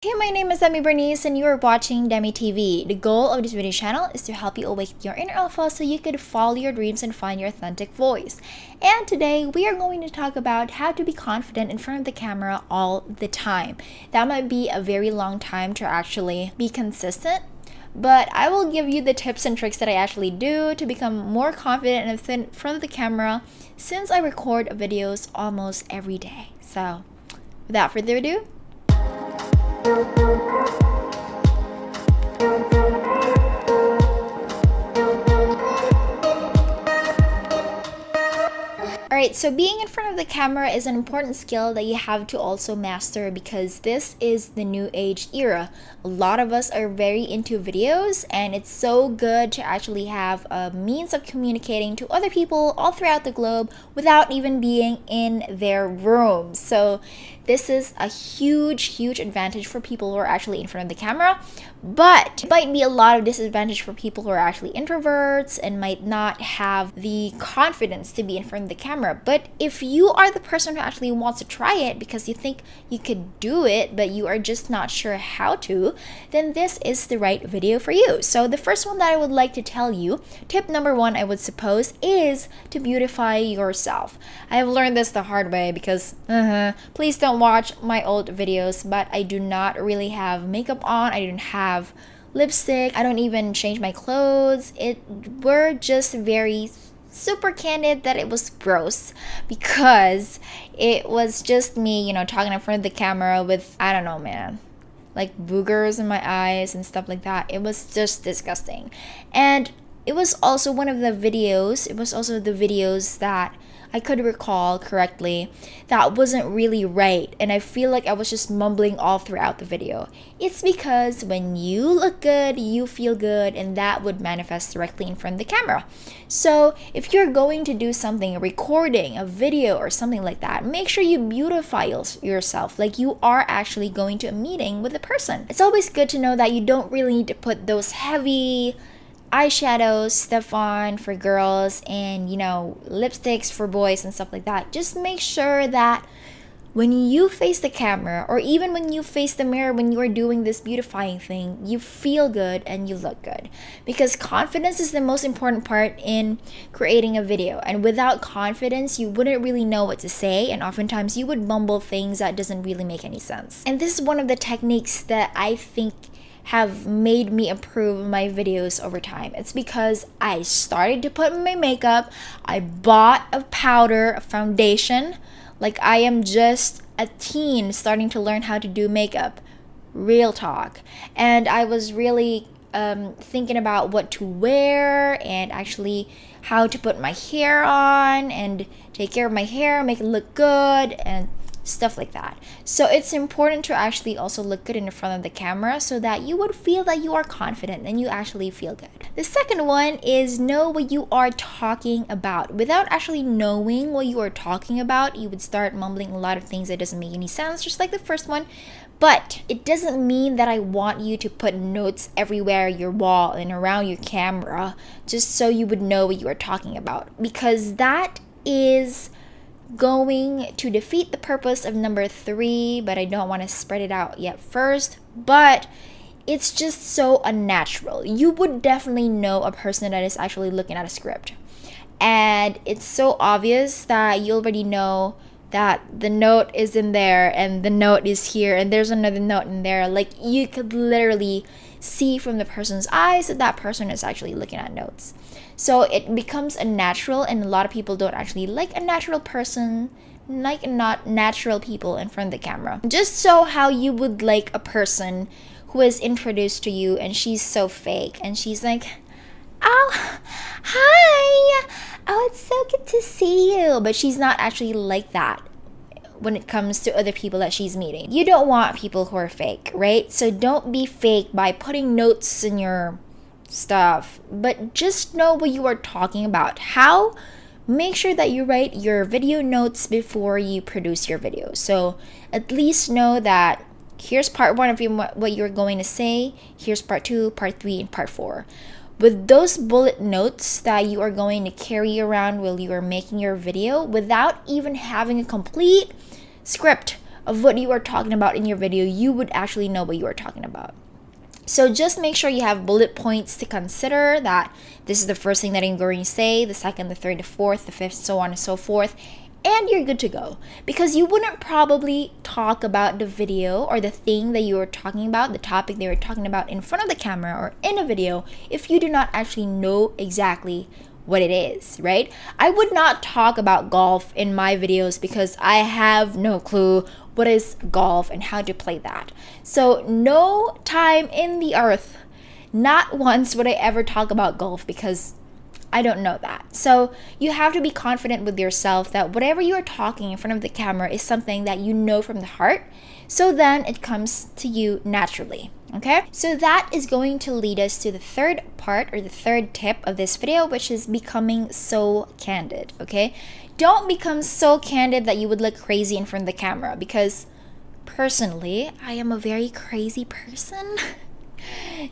Hey, my name is Demi Bernice and you are watching Demi TV. The goal of this video channel is to help you awaken your inner alpha so you could follow your dreams and find your authentic voice. And today we are going to talk about how to be confident in front of the camera all the time. That might be a very long time to actually be consistent, but I will give you the tips and tricks that I actually do to become more confident in front of the camera since I record videos almost every day. So without further ado, Alright, so being in front of the camera is an important skill that you have to also master because this is the new age era. A lot of us are very into videos and it's so good to actually have a means of communicating to other people all throughout the globe without even being in their rooms. So this is a huge advantage for people who are actually in front of the camera, but it might be a lot of disadvantage for people who are actually introverts and might not have the confidence to be in front of the camera. But if you are the person who actually wants to try it because you think you could do it, but you are just not sure how to, then this is the right video for you. So the first one that I would like to tell you, tip number one, I would suppose, is to beautify yourself. I have learned this the hard way because, please don't watch my old videos, but I do not really have makeup on. I don't have lipstick. I don't even change my clothes. We're just very super candid that it was gross because it was just me, talking in front of the camera with, I don't know, man, like boogers in my eyes and stuff like that. It was just disgusting. And it was also the videos that I could recall correctly that wasn't really right, and I feel like I was just mumbling all throughout the video. It's because when you look good, you feel good, and that would manifest directly in front of the camera. So if you're going to do something, a recording, a video, or something like that, make sure you beautify yourself like you are actually going to a meeting with a person. It's always good to know that you don't really need to put those heavy eyeshadows stuff on for girls and lipsticks for boys and stuff like that. Just make sure that when you face the camera or even when you face the mirror when you are doing this beautifying thing, you feel good and you look good, because confidence is the most important part in creating a video. And without confidence, you wouldn't really know what to say, and oftentimes you would mumble things that doesn't really make any sense. And this is one of the techniques that I think have made me improve my videos over time. It's because I started to put my makeup. I bought a powder, a foundation, like I am just a teen starting to learn how to do makeup. Real talk. And I was really thinking about what to wear and actually how to put my hair on and take care of my hair, make it look good, and stuff like that. So it's important to actually also look good in front of the camera so that you would feel that you are confident and you actually feel good. The second one is know what you are talking about. Without actually knowing what you are talking about, you would start mumbling a lot of things that doesn't make any sense, just like the first one. But it doesn't mean that I want you to put notes everywhere your wall and around your camera just so you would know what you are talking about, because that is going to defeat the purpose of number 3, but I don't want to spread it out yet first. But it's just so unnatural. You would definitely know a person that is actually looking at a script, and it's so obvious that you already know that the note is in there and the note is here and there's another note in there. Like, you could literally see from the person's eyes that that person is actually looking at notes. So it becomes unnatural, and a lot of people don't actually like a natural person, like not natural people in front of the camera. Just so how you would like a person who is introduced to you and she's so fake and she's like, oh, hi, oh, it's so good to see you, but she's not actually like that when it comes to other people that she's meeting. You don't want people who are fake, right? So don't be fake by putting notes in your stuff, but just know what you are talking about. How? Make sure that you write your video notes before you produce your video. So at least know that here's part 1 of what you're going to say, here's part 2, part 3, and part 4. With those bullet notes that you are going to carry around while you are making your video without even having a complete script of what you are talking about in your video, you would actually know what you are talking about. So just make sure you have bullet points to consider, that this is the first thing that I'm going to say, the second, the third, the fourth, the fifth, so on and so forth, and you're good to go. Because you wouldn't probably talk about the video or the thing that you were talking about, the topic they were talking about in front of the camera or in a video, if you do not actually know exactly what it is, right? I would not talk about golf in my videos because I have no clue what is golf and how to play that. So no time in the earth, not once would I ever talk about golf because I don't know that. So you have to be confident with yourself that whatever you are talking in front of the camera is something that you know from the heart. So then it comes to you naturally. Okay, so that is going to lead us to the third part or the third tip of this video, which is becoming so candid. Okay, don't become so candid that you would look crazy in front of the camera, because personally, I am a very crazy person.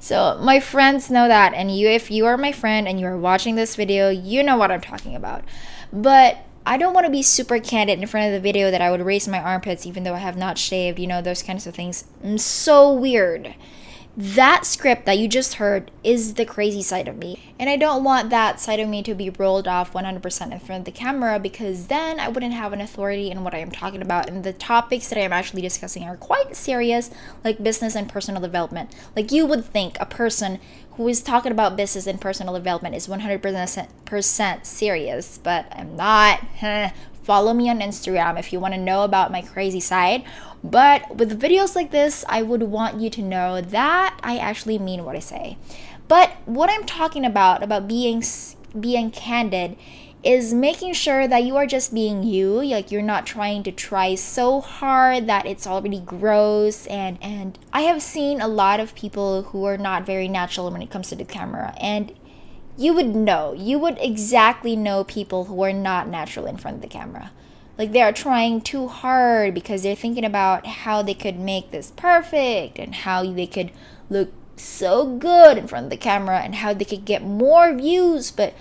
So my friends know that, and if you are my friend and you are watching this video, you know what I'm talking about. But I don't want to be super candid in front of the video that I would raise my armpits even though I have not shaved, those kinds of things. I'm so weird. That script that you just heard is the crazy side of me. And I don't want that side of me to be rolled off 100% in front of the camera, because then I wouldn't have an authority in what I am talking about. And the topics that I am actually discussing are quite serious, like business and personal development. Like, you would think a person who is talking about business and personal development is 100% serious, but I'm not. Follow me on Instagram if you want to know about my crazy side. But with videos like this, I would want you to know that I actually mean what I say. But what I'm talking about being candid, is making sure that you are just being you. Like, you're not trying to try so hard that it's already gross. And I have seen a lot of people who are not very natural when it comes to the camera, and you would exactly know people who are not natural in front of the camera. Like, they are trying too hard because they're thinking about how they could make this perfect and how they could look so good in front of the camera and how they could get more views. But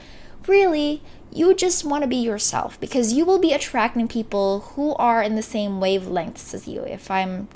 really, you just want to be yourself, because you will be attracting people who are in the same wavelengths as you, if I'm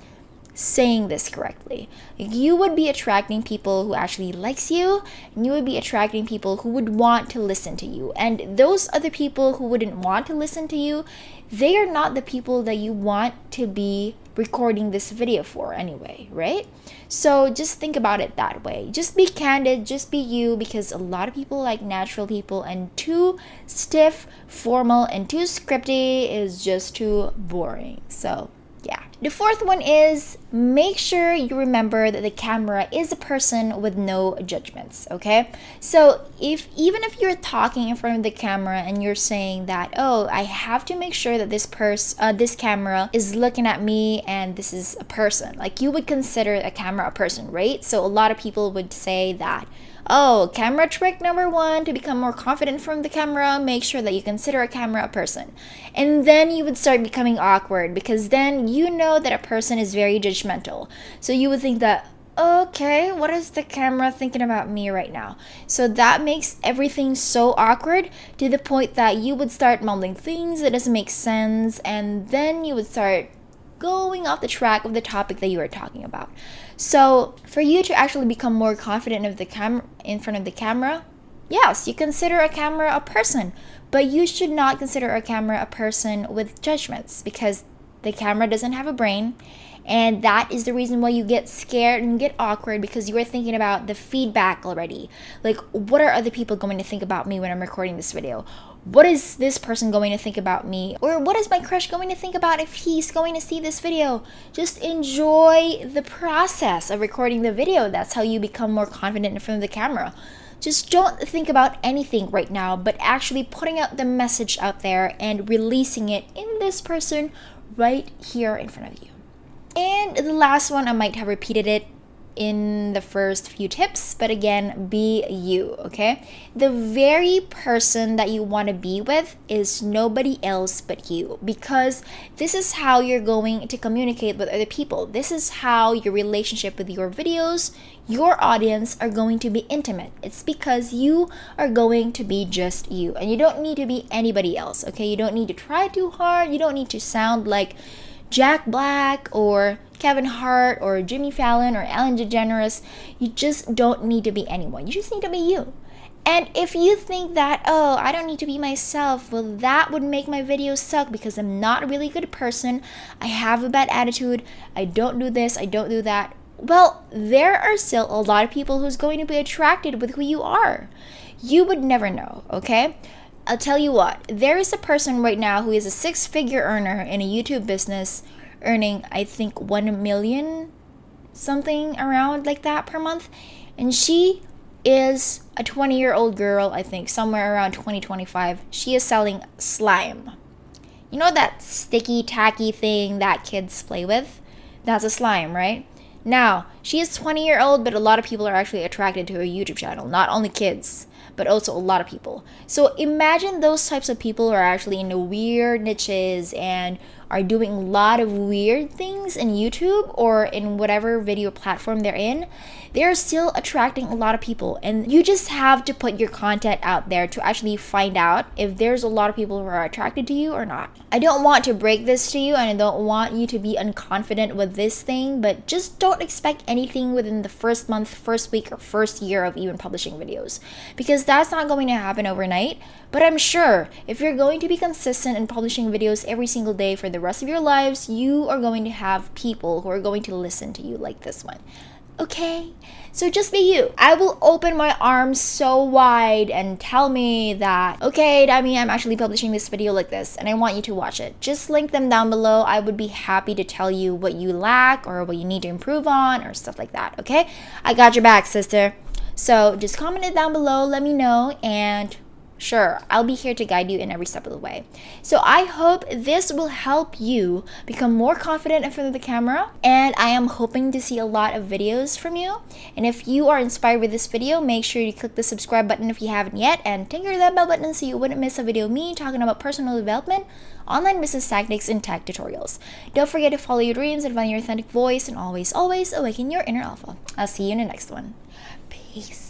saying this correctly. You would be attracting people who actually likes you, and you would be attracting people who would want to listen to you. And those other people who wouldn't want to listen to you, they are not the people that you want to be recording this video for anyway, right? So just think about it that way. Just be candid, just be you, because a lot of people like natural people, and too stiff, formal, and too scripty is just too boring. So yeah. The fourth one is, make sure you remember that the camera is a person with no judgments, okay? So even if you're talking in front of the camera and you're saying that, oh, I have to make sure that this camera is looking at me and this is a person. Like, you would consider a camera a person, right? So a lot of people would say that, oh, camera trick number 1 to become more confident from the camera, make sure that you consider a camera a person. And then you would start becoming awkward, because then you know that a person is very judgmental. So you would think that, okay, what is the camera thinking about me right now? So that makes everything so awkward, to the point that you would start mumbling things that doesn't make sense, and then you would start going off the track of the topic that you are talking about. So for you to actually become more confident of the in front of the camera, yes, you consider a camera a person, but you should not consider a camera a person with judgments, because the camera doesn't have a brain. And that is the reason why you get scared and get awkward, because you are thinking about the feedback already. Like, what are other people going to think about me when I'm recording this video? What is this person going to think about me? Or what is my crush going to think about if he's going to see this video? Just enjoy the process of recording the video. That's how you become more confident in front of the camera. Just don't think about anything right now, but actually putting out the message out there and releasing it in this person right here in front of you. And the last one, I might have repeated it in the first few tips, but again, be you, okay? The very person that you want to be with is nobody else but you, because this is how you're going to communicate with other people. This is how your relationship with your videos, your audience are going to be intimate. It's because you are going to be just you, and you don't need to be anybody else, okay? You don't need to try too hard. You don't need to sound like Jack Black or Kevin Hart or Jimmy Fallon or Ellen DeGeneres. You just don't need to be anyone. You just need to be you. And if you think that, oh, I don't need to be myself, well, that would make my videos suck because I'm not a really good person. I have a bad attitude. I don't do this. I don't do that. Well, there are still a lot of people who's going to be attracted with who you are. You would never know, okay? I'll tell you what, there is a person right now who is a 6-figure earner in a YouTube business, earning, I think, 1 million, something around like that per month. And she is a 20-year-old girl, I think, somewhere around 2025. She is selling slime. You know that sticky, tacky thing that kids play with? That's a slime, right? Now, she is 20-year-old, but a lot of people are actually attracted to her YouTube channel. Not only kids, but also a lot of people. So imagine those types of people are actually in the weird niches and are doing a lot of weird things in YouTube or in whatever video platform they're in. They're still attracting a lot of people, and you just have to put your content out there to actually find out if there's a lot of people who are attracted to you or not. I don't want to break this to you, and I don't want you to be unconfident with this thing, but just don't expect anything within the first month, first week, or first year of even publishing videos, because that's not going to happen overnight. But I'm sure if you're going to be consistent in publishing videos every single day for the rest of your lives, you are going to have people who are going to listen to you like this one. Okay? So just be you. I will open my arms so wide and tell me that, okay, Demi, I'm actually publishing this video like this and I want you to watch it. Just link them down below. I would be happy to tell you what you lack or what you need to improve on or stuff like that, okay? I got your back, sister. So just comment it down below, let me know, and sure, I'll be here to guide you in every step of the way. So I hope this will help you become more confident in front of the camera, and I am hoping to see a lot of videos from you. And if you are inspired with this video, make sure you click the subscribe button if you haven't yet, and tinker that bell button so you wouldn't miss a video of me talking about personal development, online business tactics, and tech tutorials. Don't forget to follow your dreams and find your authentic voice, and always, always awaken your inner alpha. I'll see you in the next one. Peace.